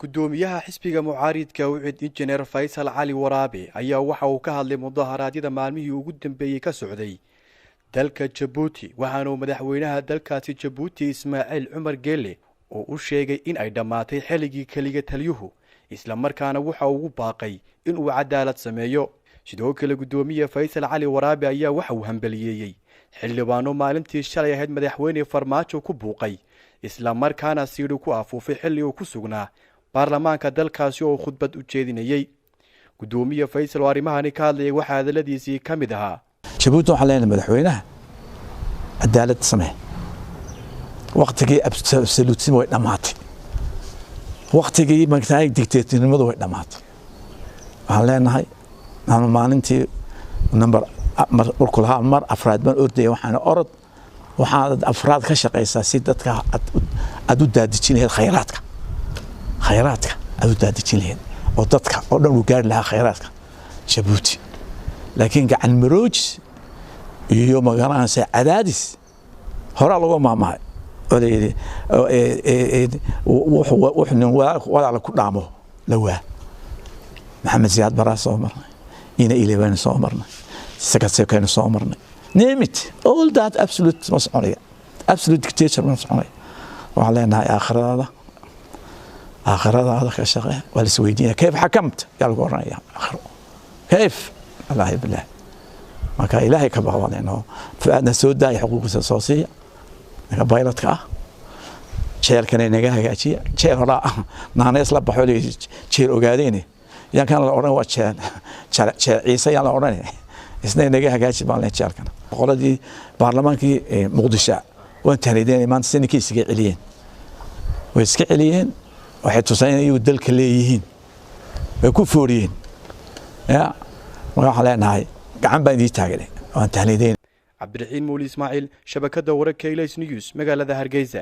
gudoomiyaha xisbiga mucaaridka wicid injineer Faysal Cali Waraabe ayaa waxa uu ka hadlay mudaharaadyada maalmihii ugu dambeeyay ka socday dalka Djibouti waxaana madaxweynaha dalkaasi Djibouti Ismaaciil Cumar Geele oo u sheegay in ay dhamaatay xilligii kaliya taliyuhu isla markaana waxa uu baaqay in uu cadaalad sameeyo sidoo kale gudoomiyaha Faysal Cali Waraabe ayaa waxa uu hambaliyeeyay xildhibaano maalintii shalay ahayd madaxweyne Farmaajo ku buuqay isla markaana sidoo ku afuufay xilli uu ku sugnaa baarlamaanka dalkaasi oo khudbad u jeedinayay gudoomiyaha Faysal Warimahani ka hadlayay waxa hadaladiisii kamid ahaa Djibouti waxa leeyahay madaxweynaha cadaalad samee waqtigii absolutism way dhamaatay waqtigii magtaay dictatornimadu way dhamaatay waxaan leenahay aan maalintii number markulaha mar afraad ban orday waxaan orod waxaan afraad ka shaqeysaa si dadka aad u daadijinayeen khayraadka aad u daadijinayeen oo dadka oo dhan u gaar lahaa khayraadka Djibouti laakiin gacan marooj iyo magaalada cadaadis hore lagu maamahay wada la ku dhaamo lawaa maxamed ziyaad baraas oo marnay ina ilaaban soo marnay sakatseekayna soo marnay name it all that absolute mas'uuliyad absolute dictator mas'uuliyad waxa leenahay aakhirada ka shaqee wala isweydiina kayf xakamt yaa lagu oranaya aakhiro كيف الله بالله ما كان إلهي كبغضان إنه فأنا سوداء حقوق السوسية بايلتك شير كان ينجاه كأشي شير لا ناس لب حولي شير أوجاديني يعني كان الأوران واتشان شير عيسى على الأوران إثنين نجاه كأشي بالله شير كان قال دي برلمان كي مقدسة وأنت هنيدين ما نسني كيس عليين ويسك عليين واحد تسعين يودل كليين ويكون فوريين يا waxaan leenahay gacan baan idin taageeray waan tahliideen Cabdiraxiin Muuli Ismaaciil shabakada wararka Ilays News magaalada Hargeysa